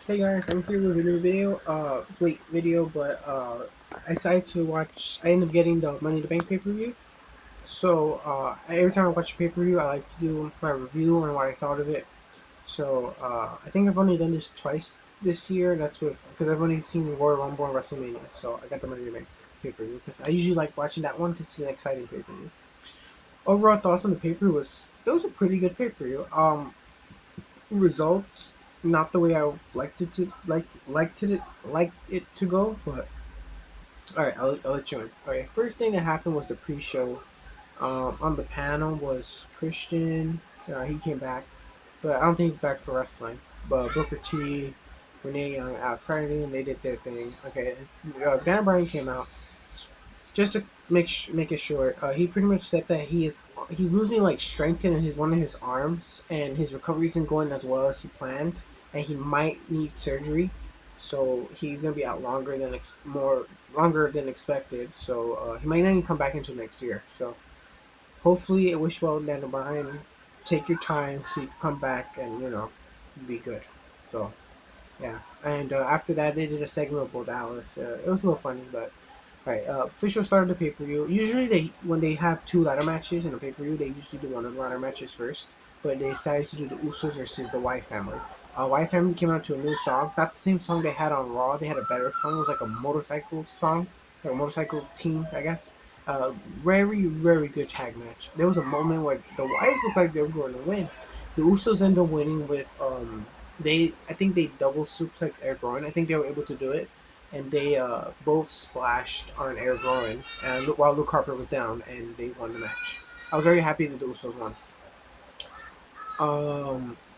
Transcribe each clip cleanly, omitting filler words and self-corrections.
Hey guys, I'm here with a new video, late video, but I decided to watch. I ended up getting the Money in the Bank pay-per-view. So every time I watch a pay-per-view, I like to do my review and what I thought of it. So I think I've only done this twice this year. That's with because I've only seen Royal Rumble and WrestleMania. So I got the Money in the Bank pay-per-view because I usually like watching that one because it's an exciting pay-per-view. Overall thoughts on the pay-per-view was it was a pretty good pay-per-view. Results not the way I liked it to like it to go, but all right, I'll let you in. All right, first thing that happened was the pre-show. On the panel was Christian. He came back, but I don't think he's back for wrestling. But Booker T, Renee Young, Alex Friday, and they did their thing. Okay, Dan Bryan came out just to make it short. He pretty much said that he's losing like strength in his one of his arms, and his recovery isn't going as well as he planned, and he might need surgery. So he's gonna be out longer than expected. So he might not even come back until next year. So hopefully, I wish well Dan Bryan. Take your time so you can come back and be good. So yeah, and after that they did a segment with Bo Dallas. It was a little funny, but right, official start of the pay per view. Usually, when they have two ladder matches in a pay per view, they usually do one of the ladder matches first. But they decided to do the Usos versus the White Family. White Family came out to a new song, not the same song they had on Raw. They had a better song. It was like a motorcycle song, like a motorcycle team, I guess. Very good tag match. There was a moment where the Whites looked like they were going to win. The Usos ended up winning with I think they double suplex Eric Rowan. I think they were able to do it, and they both splashed on Eric Rowan, and while Luke Harper was down, and they won the match. I was very happy that the Usos won.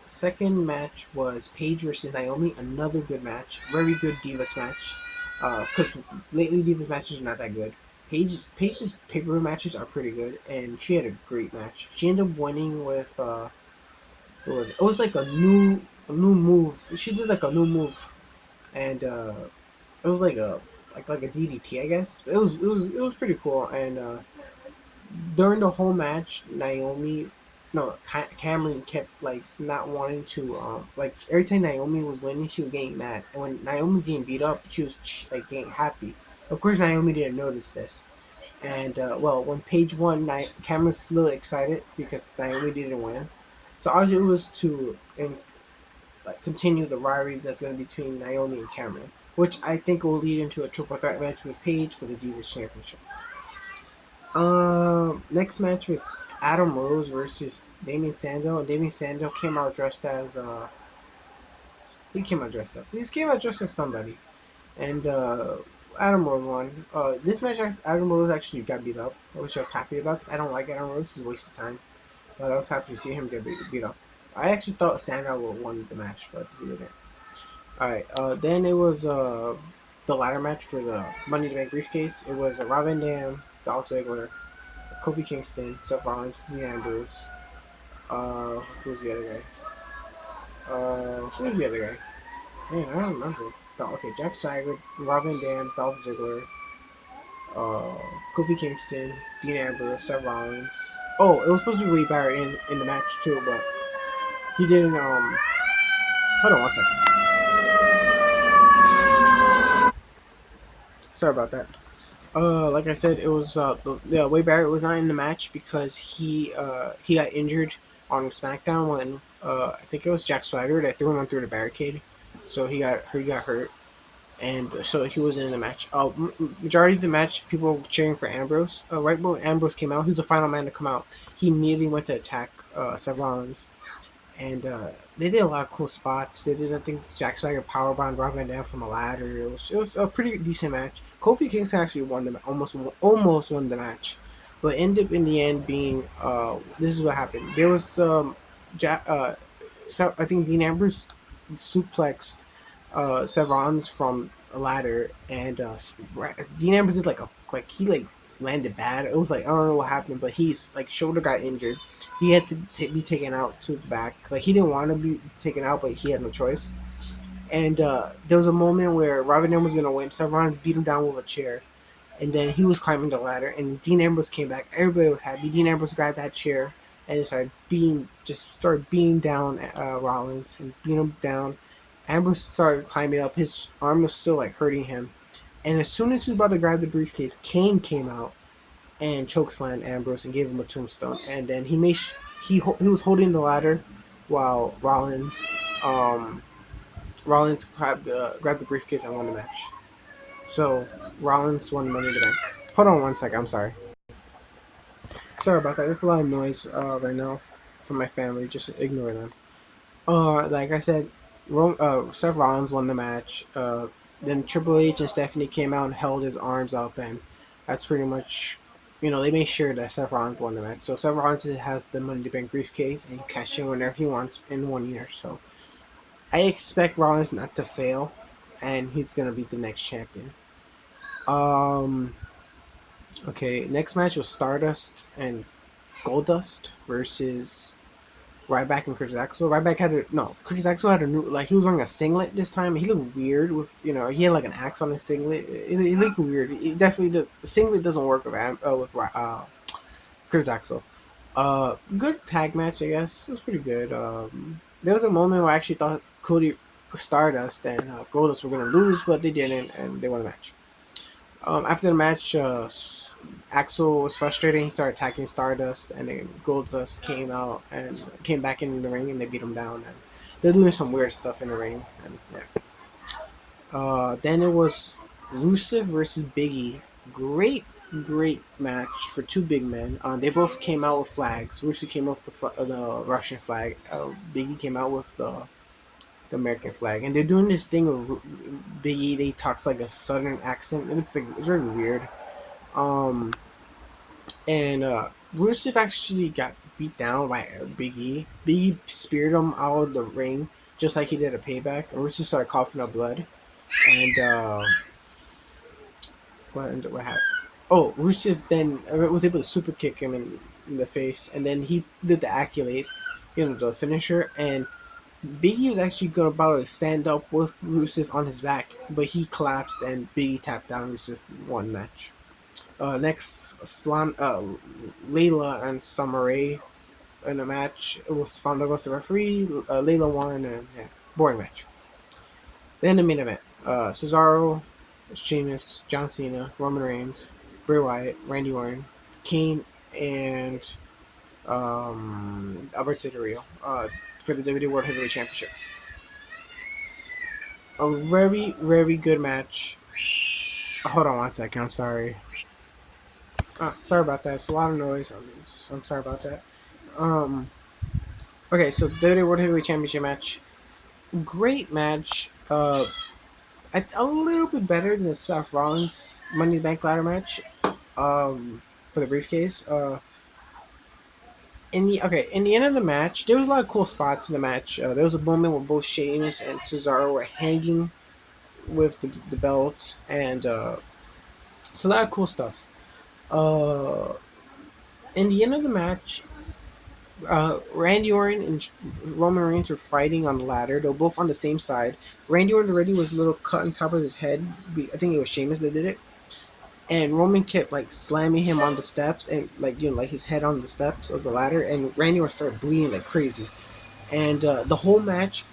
Second match was Paige versus Naomi. Another good match, very good Divas match. Because lately Divas matches are not that good. Paige's pay-per-view matches are pretty good, and she had a great match. She ended up winning with what was it? It was like a new move. She did like a new move, and it was like a DDT, I guess. It was pretty cool. And during the whole match, no, Cameron kept like not wanting to. Like every time Naomi was winning, she was getting mad, and when Naomi was getting beat up, she was like getting happy. Of course, Naomi didn't notice this. And well, when Paige won, Cameron was a little excited because Naomi didn't win. So obviously, it was to like continue the rivalry that's going to be between Naomi and Cameron, which I think will lead into a triple threat match with Paige for the Divas Championship. Next match was Adam Rose versus Damien Sandow. And Damien Sandow came out dressed as he came out dressed as he came out dressed as somebody, and Adam Rose won. This match, Adam Rose actually got beat up, which I was happy about because I don't like Adam Rose. It's a waste of time. But I was happy to see him get beat up. I actually thought Sandow would won the match, but he didn't. All right. Then it was the ladder match for the Money in the Bank briefcase. It was Rob Van Dam, Dolph Ziggler, Kofi Kingston, Seth Rollins, Dean Ambrose. Who's the other guy? Who's the other guy? Man, I don't remember. Okay, Jack Swagger, Rob Van Dam, Dolph Ziggler, uh, Kofi Kingston, Dean Ambrose, Seth Rollins. Oh, it was supposed to be Wade Barrett in the match too, but he didn't. Hold on one second. Sorry about that. Like I said, it was yeah, Wade Barrett was not in the match because he got injured on SmackDown when I think it was Jack Swagger that threw him through the barricade, so he got hurt, and so he wasn't in the match. Majority of the match, people were cheering for Ambrose. Right when Ambrose came out, he was the final man to come out. He immediately went to attack Seth Rollins, and they did a lot of cool spots. They did, I think, Jack Swagger powerbomb Rob Van Dam from a ladder. It was a pretty decent match. Kofi Kingston actually won almost won the match, but ended up in the end being this is what happened. There was I think Dean Ambrose suplexed Seth Rollins from a ladder, and Dean Ambrose did like he like landed bad. It was like I don't know what happened, but he's like shoulder got injured. He had to be taken out to the back. Like he didn't want to be taken out, but he had no choice. And there was a moment where Robin M was gonna win. Seth Rollins beat him down with a chair, and then he was climbing the ladder, and Dean Ambrose came back. Everybody was happy. Dean Ambrose grabbed that chair and started beating down Rollins and beat him down. Ambrose started climbing up. His arm was still like hurting him, and as soon as he was about to grab the briefcase, Kane came out and chokeslammed Ambrose and gave him a tombstone. And then he was holding the ladder while um Rollins grabbed the briefcase and won the match. So Rollins won Money in the Bank. Hold on one second. I'm sorry. Sorry about that. There's a lot of noise right now from my family. Just ignore them. Like I said, Seth Rollins won the match. Then Triple H and Stephanie came out and held his arms up, and that's pretty much, they made sure that Seth Rollins won the match. So Seth Rollins has the Money in the Bank briefcase and he can cash in whenever he wants in 1 year. So I expect Rollins not to fail, and he's gonna be the next champion. Um. Okay, next match was Stardust and Goldust versus Ryback and Curtis Axel. Curtis Axel had a new, like, he was wearing a singlet this time. He looked weird with, he had like an axe on his singlet. It looked weird. It definitely does. The singlet doesn't work with Curtis Axel. Good tag match, I guess. It was pretty good. There was a moment where I actually thought Cody Stardust and Goldust were gonna lose, but they didn't, and they won the match. After the match, Axel was frustrated. He started attacking Stardust, and then Goldust came out and came back in the ring, and they beat him down. And they're doing some weird stuff in the ring. And yeah. Then it was Rusev versus Biggie. Great match for two big men. They both came out with flags. Rusev came out with the Russian flag. Biggie came out with the American flag, and they're doing this thing of Biggie. They talks like a southern accent. It looks like it's very weird. Um, and Rusev actually got beat down by Biggie. Biggie speared him out of the ring just like he did a Payback. And Rusev started coughing up blood. And what happened? Oh, Rusev then was able to super kick him in the face, and then he did the accolade, the finisher, and Biggie was actually about to stand up with Rusev on his back, but he collapsed and Biggie tapped down. Rusev won the match. Next, Layla and Summer Rae in a match. It was found out the referee. Layla won, and yeah, boring match. Then the main event: Cesaro, Sheamus, John Cena, Roman Reigns, Bray Wyatt, Randy Orton, Kane, and Alberto Del Rio for the WWE World Heavyweight Championship. A very good match. Hold on one second. I'm sorry. Sorry about that. It's a lot of noise. I'm sorry about that. Um. Okay, so WWE World Heavyweight Championship match. Great match. A little bit better than the Seth Rollins Money in the Bank ladder match. For the briefcase. In the end of the match, there was a lot of cool spots in the match. There was a moment where both Sheamus and Cesaro were hanging with the belts, and it's a lot of cool stuff. Uh, in the end of the match, Randy Orton and Roman Reigns were fighting on the ladder. They were both on the same side. Randy Orton already was a little cut on top of his head. I think it was Sheamus that did it. And Roman kept like slamming him on the steps and like his head on the steps of the ladder. And Randy Orton started bleeding like crazy. And the whole match,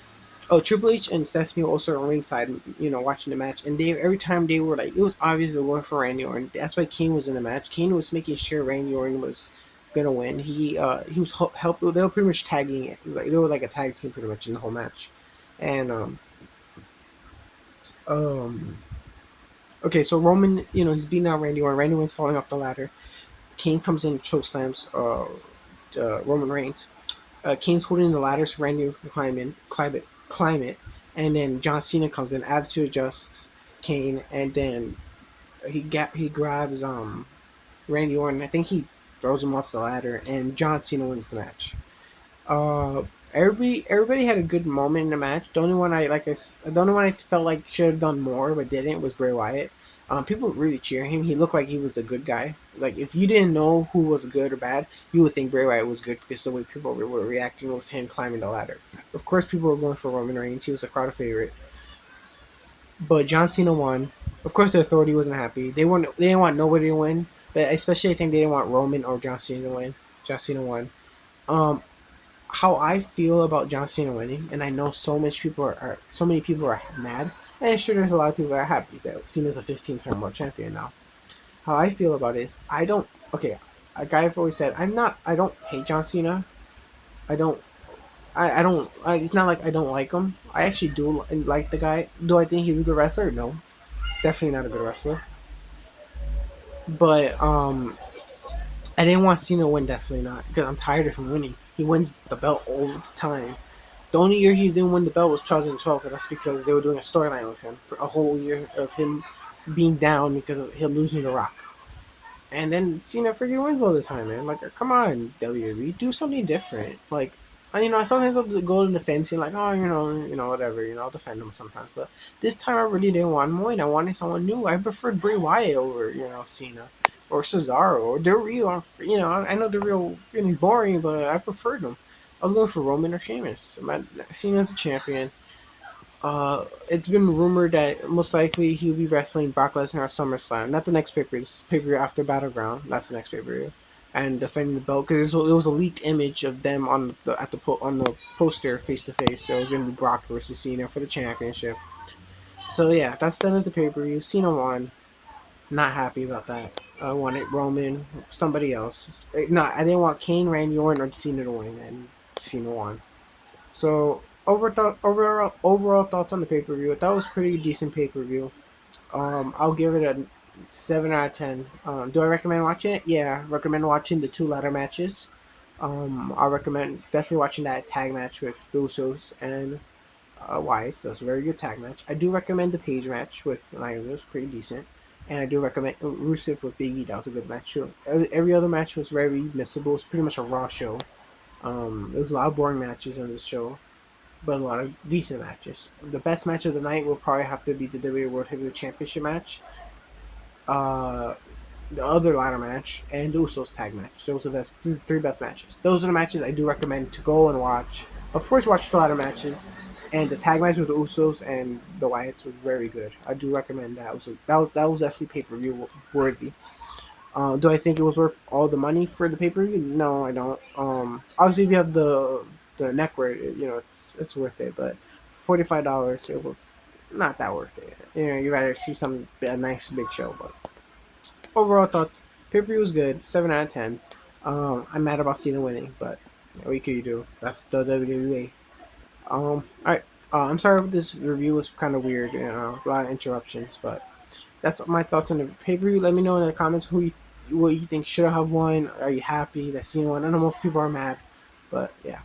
Triple H and Stephanie were also on ringside, watching the match. And every time they were like, it was obvious they were going for Randy Orton. That's why Kane was in the match. Kane was making sure Randy Orton was gonna win. He was helping. They were pretty much tagging it. Like they were like a tag team pretty much in the whole match. And um okay, so Roman, he's beating out Randy Orton. Randy Orton's falling off the ladder. Kane comes in and chokeslams Roman Reigns. Kane's holding the ladder so Randy can climb it, and then John Cena comes in, attitude adjusts Kane, and then he grabs Randy Orton. I think he throws him off the ladder, and John Cena wins the match. Uh, everybody had a good moment in the match. The only one the only one I felt like should have done more but didn't was Bray Wyatt. People really cheer him. He looked like he was the good guy. Like if you didn't know who was good or bad, you would think Bray Wyatt was good because the way people were reacting with him climbing the ladder. Of course, people were going for Roman Reigns. He was a crowd favorite. But John Cena won. Of course, the Authority wasn't happy. They didn't want nobody to win, but especially I think they didn't want Roman or John Cena to win. John Cena won. Um, how I feel about John Cena winning, and I know so many people are mad, and sure there's a lot of people that are happy that Cena's a 15-time world champion now. How I feel about it is I don't okay. A guy I've always said I don't hate John Cena. I don't I don't it's not like I don't like him. I actually do like the guy. Do I think he's a good wrestler? No, definitely not a good wrestler. But I didn't want Cena to win. Definitely not because I'm tired of him winning. He wins the belt all the time. The only year he didn't win the belt was 2012, and that's because they were doing a storyline with him for a whole year of him being down because of him losing to Rock. And then Cena freaking wins all the time, man. Like, come on, WWE, do something different. Like, sometimes I'll go to defend Cena, like, oh, whatever, I'll defend him sometimes. But this time I really didn't want him to win. I wanted someone new. I preferred Bray Wyatt over, Cena. Or Cesaro, or Del Rio. I know Del Rio is boring, but I preferred him. I was going for Roman or Sheamus. Cena's the champion. It's been rumored that most likely he'll be wrestling Brock Lesnar at SummerSlam. Not the next pay-per-view. This pay-per-view after Battleground. That's the next pay-per-view, and defending the belt because it was a leaked image of them on the poster face to face. So it was gonna be Brock versus Cena for the championship. So yeah, that's the end of the pay-per-view. Cena won. Not happy about that. I wanted Roman, somebody else. No, I didn't want Kane, Randy Orton, or Cena to win, and Cena won. So overall thoughts on the pay per view. I thought it was pretty decent pay per view. I'll give it a 7 out of 10. Do I recommend watching it? Yeah, I recommend watching the two ladder matches. I recommend definitely watching that tag match with the Usos and Wyatt. That was a very good tag match. I do recommend the Page match with Naomi. It was pretty decent. And I do recommend Rusev with Big E. That was a good match too. Every other match was very missable. It was pretty much a Raw show. There was a lot of boring matches on this show, but a lot of decent matches. The best match of the night will probably have to be the WWE World Heavyweight Championship match, uh, the other ladder match, and the Usos tag match. Those are the three best matches. Those are the matches I do recommend to go and watch. Of course, watch the ladder matches, and the tag match with the Usos and the Wyatts was very good. I do recommend that. That was definitely pay per view worthy. Do I think it was worth all the money for the pay per view? No, I don't. Obviously, if you have the network, it's worth it. But $45, it was not that worth it. You rather see a nice big show. But overall thoughts, pay per view was good. 7 out of 10. I'm mad about Cena winning, but what can you do? That's the WWE. All right. I'm sorry if this review was kind of weird. A lot of interruptions, but that's my thoughts on the pay per view. Let me know in the comments what you think should have won. Are you happy that Cena won? I know most people are mad, but yeah.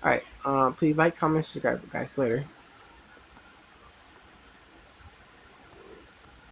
All right. Please like, comment, subscribe, guys. Later.